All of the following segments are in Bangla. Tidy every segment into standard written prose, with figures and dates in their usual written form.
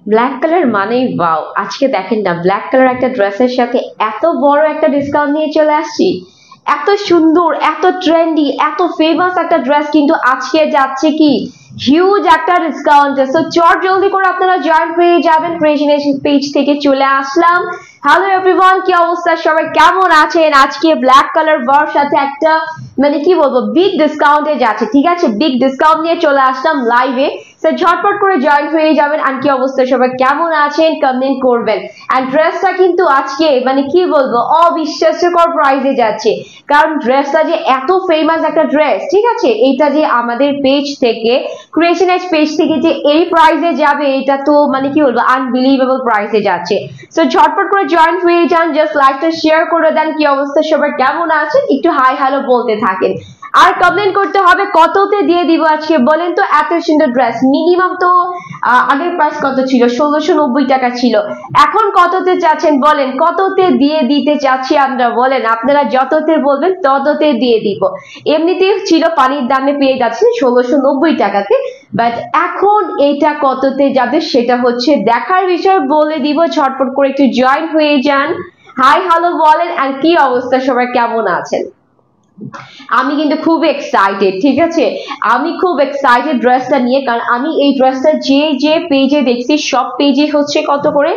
ব্ল্যাক কালার মানেই ওয়াও। আজকে দেখেন না, ব্ল্যাক কালার একটা ড্রেসের সাথে এত বড় একটা ডিসকাউন্ট নিয়ে চলে আসছি। এত সুন্দর, এত ট্রেন্ডি, এত ফেমাস একটা ড্রেস কিন্তু আজকে যাচ্ছে কি হিউজ একটা ডিসকাউন্ট। সো চট জলদি করে আপনারা জয়েন হয়ে যাবেন। ক্রিয়েশন পেজ থেকে চলে আসলাম। হ্যালো এভরিওয়ান, কি অবস্থা, সবাই কেমন আছেন? আজকে ব্ল্যাক কালার ওয়ার সাথে একটা মানে কি বলবো বিগ ডিসকাউন্টে যাচ্ছে, ঠিক আছে? বিগ ডিসকাউন্ট নিয়ে চলে আসলাম লাইভে। সো ঝটপট করে জয়েন হয়ে যাবেন। আর কি অবস্থা, সবাই কেমন আছেন কমেন্ট করবেন। আর ড্রেসটা কিন্তু আজকে মানে কি বলবো অবিশ্বাস্যকর প্রাইসে যাচ্ছে, কারণ ড্রেসটা যে এত ফেমাস একটা ড্রেস, ঠিক আছে? এটা যে আমাদের পেজ থেকে ক্রিয়েশন এজ পেজ থেকে যে এই প্রাইসে যাবে, এটা তো মানে কি বলবো আনবিলিভেবল প্রাইসে যাচ্ছে। সো ঝটপট করে জয়েন হয়ে যান, জাস্ট লাইকটা শেয়ার করে দেন। কি অবস্থা, সবাই কেমন আছেন একটু হাই হ্যালো বলতে থাকেন। আর কমেন্ট করতে হবে কততে দিয়ে দিব আজকে বলেন তো। এত সুন্দর ড্রেস মিনিমাম তো আগের প্রাইস কত ছিল? 1690 টাকা ছিল। এখন কততে চাচ্ছেন বলেন? কততে দিয়ে দিতে চাচ্ছি আমরা বলেন? আপনারা যততে বলবেন তততে দিয়ে দিব। এমনিতেই ছিল পানির দামে পেয়ে যাচ্ছেন 1690 টাকাতে, বাট এখন এটা কততে যাবে সেটা হচ্ছে দেখার বিষয়, বলে দিব। ঝটপট করে একটু জয়েন হয়ে যান, হাই হ্যালো বলেন। আর কি অবস্থা, সবাই কেমন আছেন? আমি কিন্তু খুব এক্সাইটেড, ঠিক আছে? আমি খুব এক্সাইটেড ড্রেসটা নিয়ে, কারণ আমি এই ড্রেসটা যে পেজে দেখছি সব পেজে হচ্ছে কত করে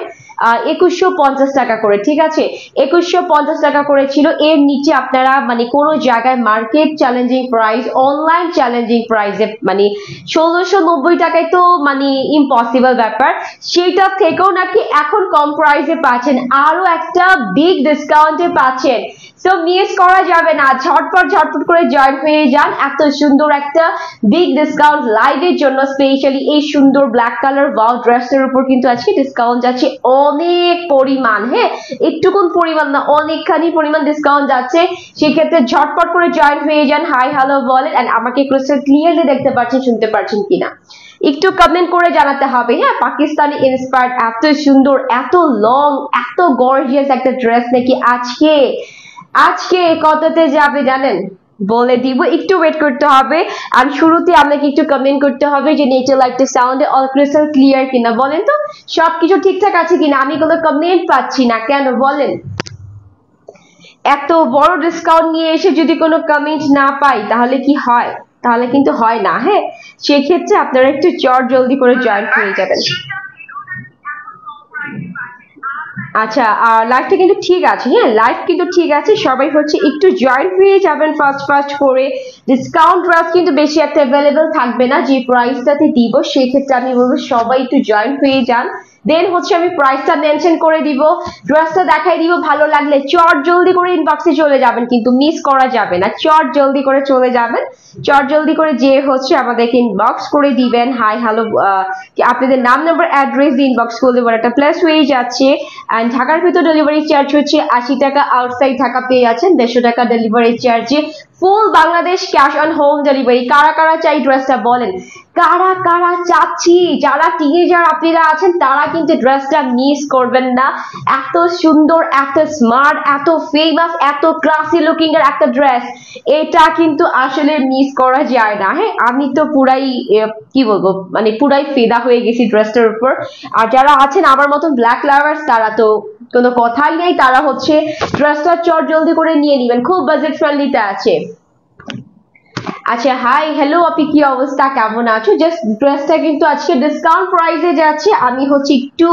2150 টাকা করে, ঠিক আছে? 2150 টাকা করে ছিল। এর নিচে আপনারা মানে কোন জায়গায় market challenging price, online challenging প্রাইসে মানে 1690 টাকায় তো মানে ইম্পসিবল ব্যাপার। সেটা থেকেও নাকি এখন কম প্রাইসে পাচ্ছেন, আরো একটা বিগ ডিসকাউন্টে পাচ্ছেন। সো মিস করা যাবে না, ঝটপট করে জয়েন হয়ে যান। এত সুন্দর একটা বিগ ডিসকাউন্ট লাইভের জন্য স্পেশালি এই সুন্দর ব্ল্যাক কালার ওয়াও ড্রেসের উপর কিন্তু আজকে ডিসকাউন্ট যাচ্ছে অনেক পরিমাণ। হ্যাঁ, একটুকুন পরিমাণ না, অনেকখানি পরিমাণ ডিসকাউন্ট যাচ্ছে। সেক্ষেত্রে ঝটপট করে জয়েন হয়ে যান, হাই হ্যালো বলেন। এন্ড আমাকে ক্রিস্টাল ক্লিয়ারলি দেখতে পাচ্ছেন, শুনতে পাচ্ছেন কিনা একটু কমেন্ট করে জানাতে হবে। হ্যাঁ, পাকিস্তানি ইন্সপায়ার্ড এত সুন্দর, এত লং, এত গর্জিয়াস একটা ড্রেস নাকি আজকে কততে যাবে জানেন? বলে দিব, একটু ওয়েট করতে হবে। আর শুরুতে আপনাকে একটু কমেন্ট করতে হবে যে নেচার লাইটটা সাউন্ডে অল ক্রিস্টাল ক্লিয়ার কিনা বলেন তো। সবকিছু ঠিকঠাক আছে কিনা? আমি কোনো কমেন্ট পাচ্ছি না কেন বলেন? এত বড় ডিসকাউন্ট নিয়ে এসে যদি কোনো কমেন্ট না পাই তাহলে কি হয়? তাহলে কিন্তু হয় না। হ্যাঁ, সেক্ষেত্রে আপনারা একটু চট জলদি করে জয়েন হয়ে যাবেন। আচ্ছা, লাইভটা কিন্তু ঠিক আছে। হ্যাঁ, লাইভ কিন্তু ঠিক আছে। সবাই হচ্ছে একটু জয়েন হয়ে যাবেন ফাস্ট করে। ডিসকাউন্ট ড্রেস কিন্তু বেশি একটা অ্যাভেলেবল থাকবে না যে প্রাইসটাতে দিব। সেক্ষেত্রে আমি বলবো সবাই একটু জয়েন হয়ে যান। দেন হচ্ছে আমি প্রাইসটা মেনশন করে দিব, ড্রেসটা দেখাই দিব। ভালো লাগলে চট জলদি করে ইনবক্সে চলে যাবেন, কিন্তু মিস করা যাবে না। চট জলদি করে চলে যাবেন, চট জলদি করে যে হচ্ছে আমাদেরকে ইনবক্স করে দিবেন। হাই হ্যালো, আপনাদের নাম নাম্বার অ্যাড্রেস দিয়ে ইনবক্স করলে একটা প্লাস হয়ে যাচ্ছে। এন্ড ঢাকার ভিতর ডেলিভারি চার্জ হচ্ছে 80 টাকা, আউটসাইড ঢাকা পেয়ে যাচ্ছেন 150 টাকা ডেলিভারি চার্জে। Full Bangladesh cash on home delivery. কারা কারা চাই ড্রেসটা বলেন? কারা কারা চাচ্ছি? যারা টিনেজার আপনারা আছেন তারা কিন্তু ড্রেসটা মিস করবেন না। এত সুন্দর, এত স্মার্ট, এত ফেমাস, এত ক্লাসি লুকিং এর একটা ড্রেস, এটা কিন্তু আসলে মিস করা যায় না। হ্যাঁ, আমি তো পুরাই কি বলবো মানে পুরাই ফিদা হয়ে গেছি ড্রেসটার উপর। আর যারা আছেন আমার মতন ব্ল্যাক লাভার্স তারা তো কোনো কথাই নেই, তারা হচ্ছে ড্রেসটা চট জলদি করে নিয়ে নেবেন, খুব বাজেট ফ্রেন্ডলিতে আছে। আচ্ছা, হাই হ্যালো আপনি, কি অবস্থা, কেমন আছো? জাস্ট ড্রেসটা কিন্তু আজকে ডিসকাউন্ট প্রাইসে যাচ্ছে। আমি হচ্ছে একটু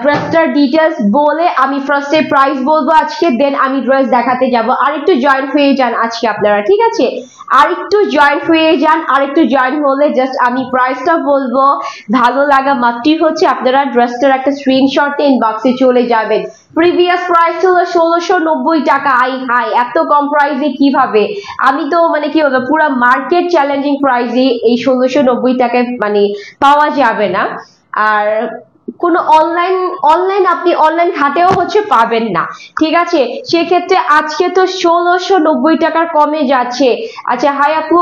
ড্রেসটার ডিটেলস বলে আমি ফার্স্টে প্রাইস বলবো আজকে, দেন আমি ড্রেস দেখাতে যাব। আর একটু জয়েন হয়ে যান আজকে আপনারা, ঠিক আছে? আর একটু জয়েন হয়ে যান, আর একটু জয়েন হলে জাস্ট আমি প্রাইসটা বলবো। ভালো লাগা মাত্রই হচ্ছে আপনারা ড্রেসটার একটা স্ক্রিনশট ইনবক্সে চলে যাবেন। প্রিভিয়াস প্রাইস ছিল 1690 টাকা। হাই, এত কম প্রাইসে কিভাবে? আমি তো মানে কি বলবো পুরো মার্কেট চ্যালেঞ্জিং প্রাইসে এই 1690 টাকায় মানে পাওয়া যাবে না। আর কোনো অনলাইন আপনি অনলাইন ঘাটেও হচ্ছে পাবেন না, ঠিক আছে। সেক্ষেত্রে আজকে তো 1690 টাকার কমে যাচ্ছে। আচ্ছা হাই আপু,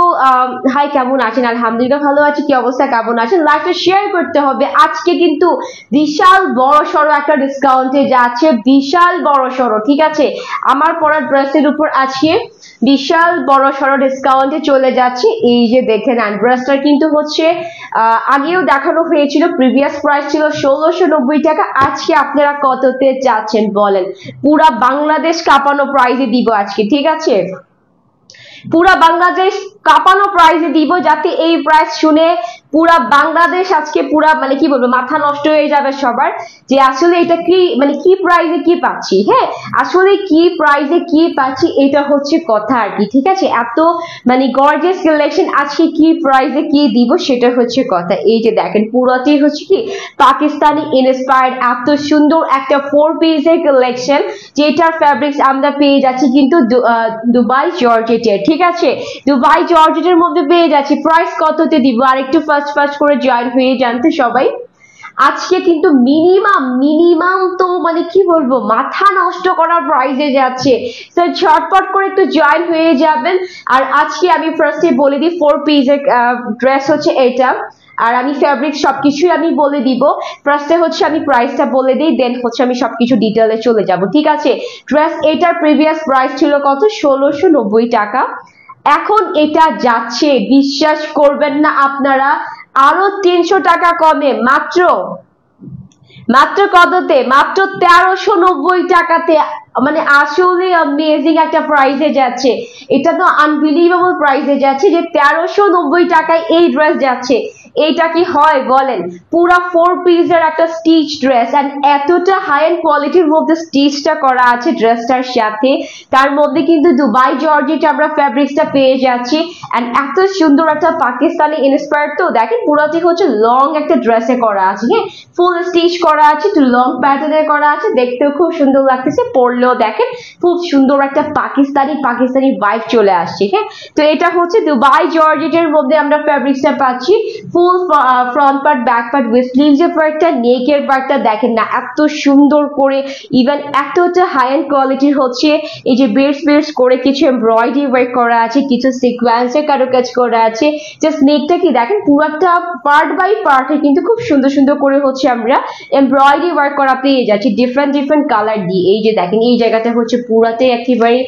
হাই কেমন আছেন? আলহামদুলিল্লাহ ভালো আছি, কি অবস্থা, কেমন আছেন? লাইভটা শেয়ার করতে হবে। আজকে কিন্তু বিশাল বড় সড়ো একটা ডিসকাউন্টে যাচ্ছে, বিশাল বড় সড়ো, ঠিক আছে। আমার পরা ড্রেসের উপর আজকে বিশাল বড় সড়ো ডিসকাউন্টে চলে যাচ্ছে। এই যে দেখেন ড্রেসটা কিন্তু হচ্ছে আগেও দেখানো হয়েছিল, প্রিভিয়াস প্রাইস ছিল 1690 টাকা। আজকে আপনারা কততে যাচ্ছেন বলেন? পুরা বাংলাদেশ কাঁপানো প্রাইসে দিব আজকে, ঠিক আছে। পুরা বাংলাদেশ কাঁপানো প্রাইসে দিব, যাতে এই প্রাইস শুনে পুরা বাংলাদেশ আজকে পুরা মানে কি বলবো মাথা নষ্ট হয়ে যাবে সবার, যে আসলে এটা কি মানে কি প্রাইসে কি পাচ্ছি। হ্যাঁ, আসলে কি প্রাইসে কি পাচ্ছি এটা হচ্ছে কথা আর কি, ঠিক আছে। এত মানে গর্জিয়াস কালেকশন আজকে কি প্রাইসে কি দিব সেটা হচ্ছে কথা। এই যে দেখেন পুরোটাই হচ্ছে কি পাকিস্তানি ইন্সপায়ার্ড এত সুন্দর একটা 4 পিসের কালেকশন, যেটার ফ্যাব্রিক্স আমরা পেয়ে যাচ্ছি কিন্তু দুবাই জর্জেটের, ঠিক আছে। দুবাই জর্জেটের মধ্যে পেয়ে যাচ্ছি। প্রাইস কততে দিব আর একটু ফাস্ট করে জয়েন হয়ে জানতে সবাই। আজকে কিন্তু মিনিমাম তো মানে কি বলবো মাথা নষ্ট করার প্রাইসে যাচ্ছে, তো ঝটপট করে একটু জয়েন হয়ে যাবেন। আর আজকে আমি ফার্স্টে বলে দিই 4 পিসের ড্রেস হচ্ছে এটা, আর আমি ফ্যাব্রিক সবকিছুই আমি বলে দিব। ফার্স্টে হচ্ছে আমি প্রাইসটা বলে দিই, দেন হচ্ছে আমি সবকিছু ডিটেইলে চলে যাব, ঠিক আছে। ড্রেস এটার প্রিভিয়াস প্রাইস ছিল কত? 1690 টাকা। এখন এটা যাচ্ছে বিশ্বাস করবেন না আপনারা আরো 300 টাকা কমে, মাত্র কততে? মাত্র 1390 টাকাতে। মানে আসলে অ্যামেজিং একটা প্রাইসে যাচ্ছে, এটা তো আনবিলিভেবল প্রাইসে যাচ্ছে যে 1390 টাকায় এই ড্রেস যাচ্ছে। এটা কি হয় বলেন? পুরা 4 পিসের একটা স্টিচ ড্রেস, এন্ড এতটা হাই এন্ড কোয়ালিটির মধ্যে স্টিচটা করা আছে ড্রেসটার সাথে, তার মধ্যে কিন্তু দুবাই জর্জেট আমরা ফ্যাব্রিক্সটা পেয়ে যাচ্ছি, এন্ড এত সুন্দর একটা পাকিস্তানি ইন্সপায়ার্ড। তো দেখেন পুরোটি হচ্ছে লং একটা ড্রেসে করা আছে, হ্যাঁ, ফুল স্টিচ করা আছে, একটু লং প্যাটার্নে করা আছে, দেখতেও খুব সুন্দর লাগতেছে, পরলেও দেখেন খুব সুন্দর একটা পাকিস্তানি ভাইব চলে আসছে। হ্যাঁ, তো এটা হচ্ছে দুবাই জর্জেটের মধ্যে আমরা ফ্যাব্রিক্সটা পাচ্ছি। Full front part, back part, with স্লিভসের পার্টটা, নেকের পার্টটা দেখেন না এত সুন্দর করে, ইভেন এতটা হাই এন্ড কোয়ালিটির হচ্ছে এই যে বেডস করে কিছু এমব্রয়ডারি ওয়ার্ক করা আছে, কিছু সিকোয়েন্সের কারুকাজ করা আছে। জাস্ট নেকটা কি দেখেন পুরোটা পার্ট বাই পার্টে কিন্তু খুব সুন্দর করে হচ্ছে আমরা এমব্রয়ডারি ওয়ার্ক করা পেয়ে যাচ্ছি ডিফারেন্ট কালার দিয়ে। এই যে দেখেন এই জায়গাটা হচ্ছে পুরাতে একেবারে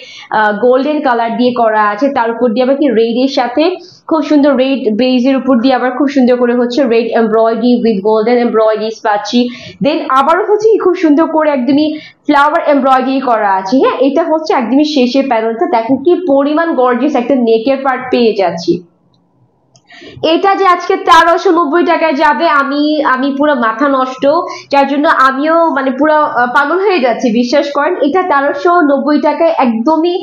গোল্ডেন কালার দিয়ে করা আছে, তার উপর দিয়ে আবার কি রেড এর সাথে খুব সুন্দর রেড বেজের উপর দিয়ে আবার খুব সুন্দর করে হচ্ছে red embroidery with golden embroideries পাচ্ছি। দেন আবারও হচ্ছে খুব সুন্দর করে একদমই ফ্লাওয়ার এমব্রয়ডারি করা আছে। হ্যাঁ, এটা হচ্ছে একদমই শেষের প্যানেলটা, দেখেন কি পরিমাণ গর্জিয়াস একটা নেকের পার্ট পেয়ে যাচ্ছি। এটা যে আজকে 1390 টাকায় যাবে আমি পুরো মাথা নষ্ট, যার জন্য আমিও মানে পুরো পাগল হয়ে যাচ্ছি, বিশ্বাস করেন। এটা 1390 টাকায় একদমই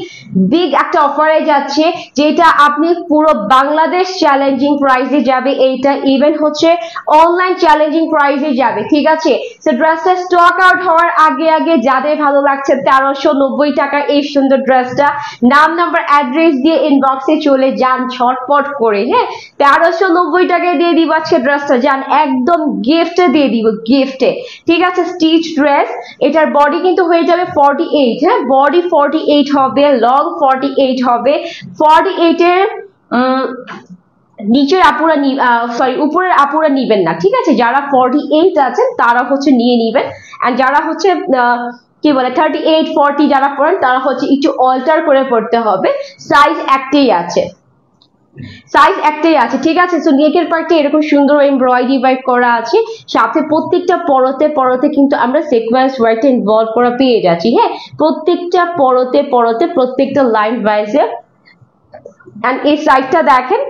বিগ একটা অফারে যাচ্ছে, যেটা আপনি পুরো বাংলাদেশ চ্যালেঞ্জিং প্রাইসে যাবে। এইটা ইভেন হচ্ছে অনলাইন চ্যালেঞ্জিং প্রাইসে যাবে, ঠিক আছে। তো ড্রেসটা স্টক আউট হওয়ার আগে যাদের ভালো লাগছে 1390 টাকার এই সুন্দর ড্রেসটা, নাম নাম্বার অ্যাড্রেস দিয়ে ইনবক্সে চলে যান ঝটপট করে। হ্যাঁ, 1390 টাকায় দিয়ে দিব আজকে ড্রেসটা, যান একদম গিফটে দিয়ে দিব, গিফটে, ঠিক আছে। স্টিচ ড্রেস, এটার বডি কিন্তু হয়ে যাবে 48, হ্যাঁ বডি 48 হবে, লং 48 হবে। 48 এর নিচের আপুরা সরি উপরের আপুরা নিবেন না, ঠিক আছে। যারা 48 আছেন তারা হচ্ছে নিয়ে নিবেন, আর যারা হচ্ছে কি বলে 38 40 যারা পড়েন তারা হচ্ছে একটু অল্টার করে পড়তে হবে, সাইজ একটাই আছে, ঠিক আছে। তো নেকের পার্টে এরকম সুন্দর এমব্রয়ডারি ওয়ার্ক করা আছে, সাথে প্রত্যেকটা পরতে কিন্তু আমরা সিকোয়েন্স ওয়ার্কটা ইনভলভ করা পেয়ে যাচ্ছি। হ্যাঁ, প্রত্যেকটা পরতে প্রত্যেকটা লাইন ওয়াইজে। এন্ড এই সাইডটা দেখেন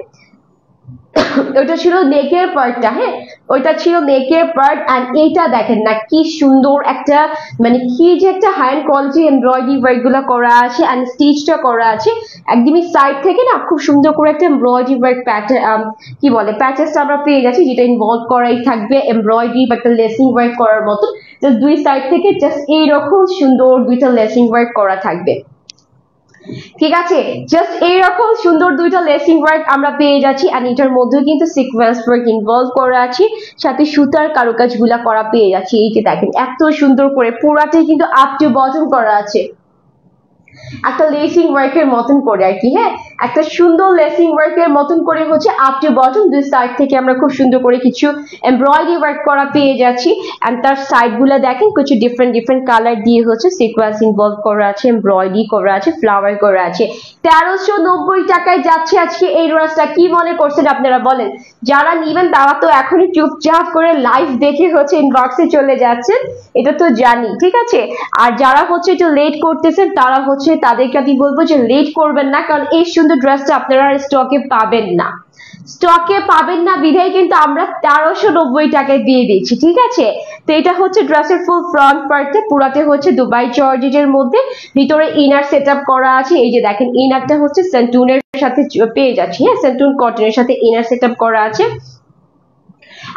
ওইটা ছিল নেকের পার্টটা, হ্যাঁ ওইটা ছিল নেকের পার্ট। এন্ড এইটা দেখেন না কি সুন্দর একটা মানে কি যে একটা high end quality embroidery work গুলা করা আছে, এন্ড স্টিচটা করা আছে একদমই সাইড থেকে না খুব সুন্দর করে একটা এমব্রয়ডারি ওয়ার্ক প্যাটার্ন কি বলে প্যাচেসটা আমরা পেয়ে যাচ্ছি, যেটা ইনভলভ করাই থাকবে এমব্রয়ডারি বা একটা লেসিং ওয়ার্ক করার মতো। জাস্ট দুই সাইড থেকে জাস্ট এইরকম সুন্দর দুইটা লেসিং ওয়ার্ক করা থাকবে। ঠিক আছে, জাস্ট এইরকম সুন্দর দুইটা লেসিং ওয়ার্ক আমরা পেয়ে যাচ্ছি, আর এটার মধ্যে কিন্তু সিকোয়েন্স ওয়ার্ক ইনভলভ করা আছে, সাথে সুতার কারুকাজগুলা করা পেয়ে যাচ্ছি। এই যে দেখেন এত সুন্দর করে পুরাটাই কিন্তু আপ টু বটম করা আছে, একটা লেসিং ওয়ার্কের মতন করে আর কি। হ্যাঁ, একটা সুন্দর লেসিং ওয়ার্কের মতন করে হচ্ছে আপ টু বটম দুই সাইড থেকে আমরা খুব সুন্দর করে কিছু এমব্রয়ডারি ওয়ার্ক করা পেয়ে যাচ্ছি। এন্ড তার সাইড গুলা দেখেন কিছু ডিফারেন্ট ডিফারেন্ট কালার দিয়ে হচ্ছে সিকোয়েন্স ইনভলভ করা আছে, এমব্রয়ডারি করা আছে, ফ্লাওয়ার করা আছে। 1390 টাকায় যাচ্ছে আজকে এই ড্রেসটা। কি মনে করছেন আপনারা বলেন? যারা নিবেন তারা তো এখনই চুপচাপ করে লাইভ দেখে হচ্ছে ইনবক্সে চলে যাচ্ছেন, এটা তো জানি। ঠিক আছে, আর যারা হচ্ছে একটু লেট করতেছেন তারা হচ্ছে তাদেরকে আমি বলবো যে লেট করবেন না, কারণ এই সুন্দর ড্রেসটা আপনারা স্টকে পাবেন না, স্টকে পাবেন না বিধায় কিন্তু আমরা 1390 টাকায় দিয়ে দিচ্ছি। ঠিক আছে, তো এটা হচ্ছে ড্রেসের ফুল ফ্রন্ট পার্টটা, পুরাতে হচ্ছে দুবাই জর্জেটের মধ্যে, ভিতরে ইনার সেটআপ করা আছে। এই যে দেখেন ইনারটা হচ্ছে সেন্টুনের সাথে পেয়ে যাচ্ছি। হ্যাঁ, সেন্টুন কটনের সাথে ইনার সেটআপ করা আছে।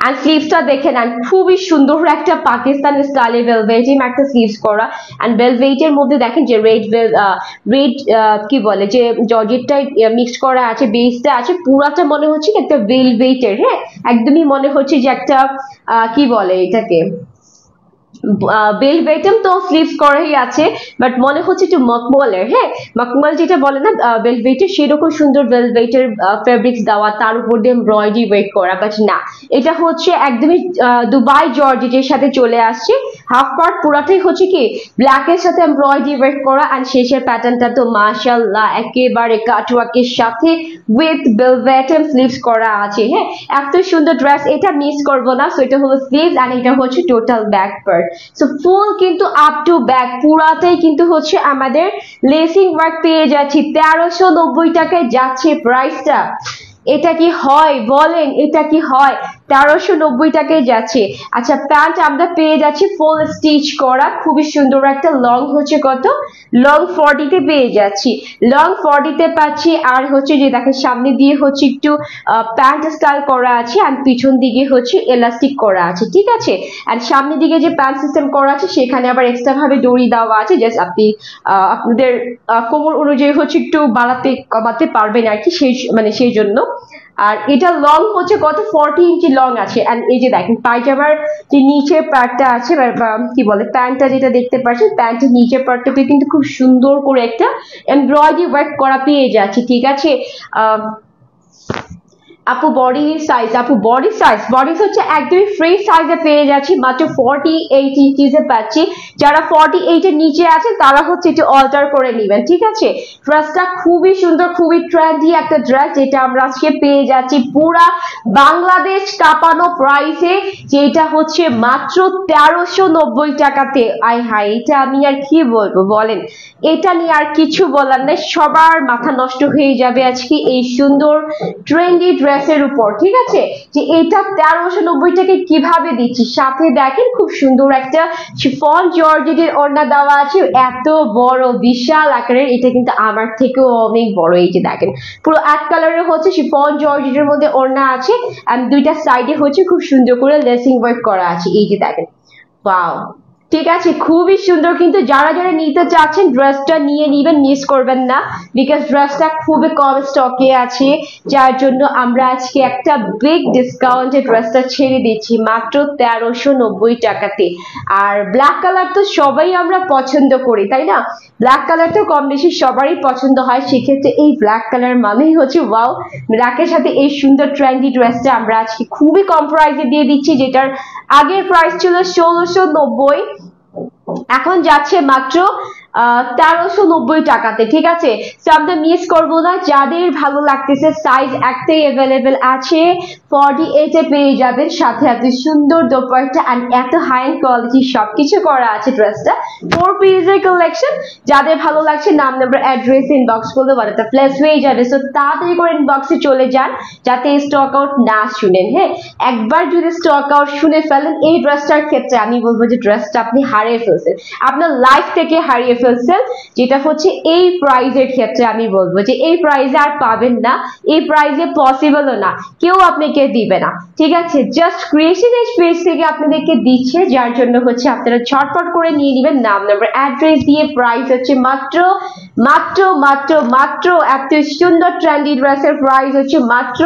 আর স্লিভসটা দেখে নেন, খুবই সুন্দর একটা পাকিস্তান স্টাইলে ভেলভেটিং একটা স্লিভস করা। এন্ড ভেলভেটের মধ্যে দেখেন যে রেড কি বলে যে জর্জেটটা মিক্স করা আছে, বেসটা আছে, পুরাটা মনে হচ্ছে একটা ভেলভেটের। হ্যাঁ, একদমই মনে হচ্ছে যে একটা কি বলে এটাকে ভেলভেটম তো স্লিভস করাই আছে, বাট মনে হচ্ছে একটু মখমলের। হ্যাঁ, মখমল যেটা বলে না ভেলভেটের, সেরকম সুন্দর ভেলভেটের ফেব্রিক্স দেওয়া, তার উপর দিয়ে এমব্রয়ডারি ওয়ার্ক করা। বাট না, এটা হচ্ছে একদমই দুবাই জর্জেটের সাথে চলে আসছে। হাফ পার্ট পুরাটাই হচ্ছে কি ব্ল্যাক এর সাথে এমব্রয়ডারি ওয়ার্ক করা, আর শেষের প্যাটার্নটা তো মাশাআল্লাহ একেবারে কাটওয়ার্কের সাথে উইথ ভেলভেটম স্লিভস করা আছে। হ্যাঁ, এত সুন্দর ড্রেস, এটা মিস করবো না। সো এটা হলো স্লিভস, আর এটা হচ্ছে total back part. So full কিন্তু আপ টু ব্যাক পুরাটাই কিন্তু হচ্ছে আমাদের লেসিং ওয়ার্ক পেয়ে যাচ্ছি। 1390 টাকায় যাচ্ছে প্রাইসটা। এটা কি হয় বলেন? এটা কি হয়? 1390 টাকায় যাচ্ছে। আচ্ছা, প্যান্ট আমরা পেয়ে যাচ্ছি ফুল স্টিচ করা, খুবই সুন্দর একটা লং হচ্ছে কত, লং 40 তে পেয়ে যাচ্ছি, লং 40 তে পাচ্ছি। আর হচ্ছে যে দেখেন সামনে দিয়ে হচ্ছে একটু প্যান্ট স্টাইল করা আছে, আর পিছন দিকে হচ্ছে এলাস্টিক করা আছে। ঠিক আছে, আর সামনের দিকে যে প্যান্ট সিস্টেম করা আছে সেখানে আবার এক্সট্রা ভাবে দড়ি দেওয়া আছে, জাস্ট আপনি আপনাদের কোমর অনুযায়ী হচ্ছে একটু বাড়াতে কমাতে পারবেন আর কি, সেই জন্য। আর এটা লং হচ্ছে কত 40 ইঞ্চি লং আছে। এন্ড এই যে দেখেন পায়জামার যে নিচের পার্টটা আছে কি বলে প্যান্টটা যেটা দেখতে পাচ্ছেন, প্যান্টের নিচের পার্টটাতে কিন্তু খুব সুন্দর করে একটা এমব্রয়ডারি ওয়ার্ক করা পেয়ে যাচ্ছে। ঠিক আছে, আপু বডি সাইজ, আপু বডি সাইজ হচ্ছে একদমই ফ্রি সাইজে পেয়ে যাচ্ছি, মাত্র 48 ইঞ্চিসে পাচ্ছি। যারা 48 এর নিচে আছে তারা হচ্ছে একটু অল্টার করে নেবেন। ঠিক আছে, ড্রেসটা খুবই সুন্দর, খুবই ট্রেন্ডি একটা ড্রেস, যেটা আমরা আজকে পেয়ে যাচ্ছি পুরা বাংলাদেশ কাঁপানো প্রাইসে, যেটা হচ্ছে মাত্র 1390 টাকাতে। আই হাই, এটা আমি আর কি বলবো বলেন, এটা নিয়ে আর কিছু বলার নাই, সবার মাথা নষ্ট হয়ে যাবে আজকে এই সুন্দর ট্রেন্ডি ড্রেসের উপর। ঠিক আছে, যে এটা 1390 টাকায় কিভাবে দিচ্ছি, সাথে দেখেন খুব সুন্দর একটা শিফন জর্জেটের ওড়না দেওয়া আছে, এত বড় বিশাল আকারের, এটা কিন্তু আমার থেকেও অনেক বড়। এই যে দেখেন পুরো এক কালারের হচ্ছে শিফন জর্জেটের মধ্যে ওড়না আছে, আর দুইটা সাইডে হচ্ছে খুব সুন্দর করে লেসিং ওয়ার্ক করা আছে। এই যে দেখেন, ওয়াও, ঠিক আছে, খুবই সুন্দর। কিন্তু যারা যারা নিতে চাচ্ছেন ড্রেসটা নিয়ে নিবেন, মিস করবেন না, বিকজ ড্রেসটা খুবই কম স্টকে আছে, যার জন্য আমরা আজকে একটা বিগ ডিসকাউন্টে ড্রেসটা ছেড়ে দিচ্ছি মাত্র 1390 টাকাতে। আর ব্ল্যাক কালার তো সবাই আমরা পছন্দ করি, তাই না? ব্ল্যাক কালার তো কম বেশি সবারই পছন্দ হয়, সেক্ষেত্রে এই ব্ল্যাক কালার মানেই হচ্ছে ওয়াও। ব্ল্যাকের সাথে এই সুন্দর ট্রেন্ডি ড্রেসটা আমরা আজকে খুবই কম প্রাইসে দিয়ে দিচ্ছি, যেটার আগের প্রাইস ছিল 1690, এখন যাচ্ছে মাত্র 1390 টাকাতে। ঠিক আছে, তো আমরা মিস করবো না। যাদের ভালো লাগতেছে সাইজ একটাই অ্যাভেলেবেল আছে, 48 এ পেয়ে যাবেন, সাথে এত সুন্দর দোপাট্টা আর এত হাই এন্ড কোয়ালিটি সবকিছু করা আছে। ড্রেসটা 4 পিসের কালেকশন, যাদের ভালো লাগছে নাম নাম্বার অ্যাড্রেস ইনবক্স করলে অর্ডারটা প্লেস হয়ে যাবে। সো তাড়াতাড়ি করে ইনবক্সে চলে যান, যাতে স্টক আউট না শুনেন। হ্যাঁ, একবার যদি স্টক আউট শুনে ফেলেন এই ড্রেসটার ক্ষেত্রে, আমি বলবো যে ড্রেসটা আপনি হারিয়ে ফেলছেন, আপনার লাইফ থেকে হারিয়ে ফেলছেন, যেটা হচ্ছে এই প্রাইজের ক্ষেত্রে আমি বলবো যে এই প্রাইজে আর পাবেন না, এই প্রাইজে পসিবলও না, কেউ আপনাকে দিবে না। ঠিক আছে, জাস্ট ক্রিয়েশন পেজ থেকে আপনাদেরকে দিচ্ছে, যার জন্য হচ্ছে আপনারা ঝটপট করে নিয়ে নেবেন, নাম নাম্বার অ্যাড্রেস দিয়ে। প্রাইস হচ্ছে মাত্র মাত্র মাত্র মাত্র এত সুন্দর ট্রেন্ডি ড্রেসের প্রাইস হচ্ছে মাত্র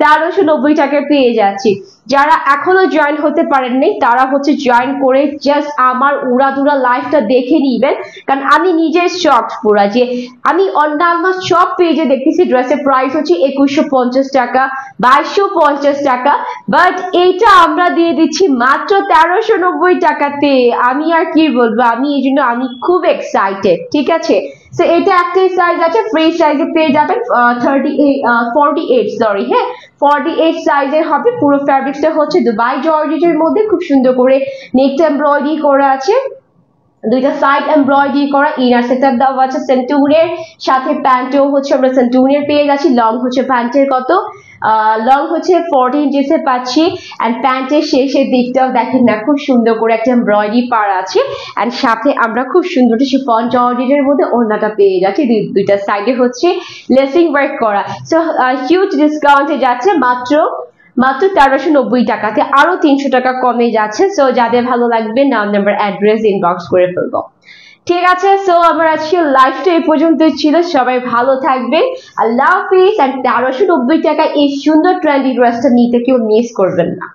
1390 টাকায় পেয়ে যাচ্ছি। যারা এখনো জয়েন হতে পারেননি তারা হচ্ছে জয়েন করে জাস্ট আমার উড়াধুরা লাইফটা দেখে নিবেন, কারণ আমি নিজে শকড পুরা যে আমি অন্যান্য সব পেজে দেখতেছি ড্রেসের প্রাইস হচ্ছে 2150 টাকা 2250 টাকা, বাট এইটা আমরা দিয়ে দিচ্ছি মাত্র 1390 টাকাতে। আমি আর কি বলবো, আমি এই জন্য আমি খুব এক্সাইটেড। ঠিক আছে, তো এটা একটা সাইজ আছে, ফ্রি সাইজে পেয়ে যাবেন 48 সরি, হ্যাঁ 48 সাইজের হবে। পুরো ফ্যাব্রিক্সটা হচ্ছে দুবাই জর্জেটের মধ্যে খুব সুন্দর করে নেক এমব্রয়ডারি করা আছে, দুইটা সাইড এমব্রয়ডারি করা, ইনার সেটআপ দেওয়া আছে সেন্টুরের সাথে, প্যান্টও হচ্ছে আমরা সেন্টুরের পেয়ে যাচ্ছি। লং হচ্ছে প্যান্টের কত, লং হচ্ছে 40 ইঞ্চিসে পাচ্ছি, এন্ড প্যান্টের শেষের দিকটাও দেখেন না খুব সুন্দর করে একটা এমব্রয়ডারি পাড়া আছে, এন্ড সাথে আমরা খুব সুন্দর শিফন জর্জেটের মধ্যে ওড়নাটা পেয়ে যাচ্ছি, দুইটা সাইডে হচ্ছে লেসিং ওয়ার্ক করা। সো হিউজ ডিসকাউন্টে যাচ্ছে মাত্র 1390 টাকাতে, আরো 300 টাকা কমে যাচ্ছে। সো যাদের ভালো লাগবে নাম নাম্বার অ্যাড্রেস ইনবক্স করে ফেলবো। ঠিক আছে, সো আমার আজকে লাইভটা এই পর্যন্তই ছিল। সবাই ভালো থাকবেন, আল্লাহ হাফিজ। আর 1390 টাকায় এই সুন্দর ট্রেন্ডি ড্রেসটা নিতে কেউ মিস করবেন না।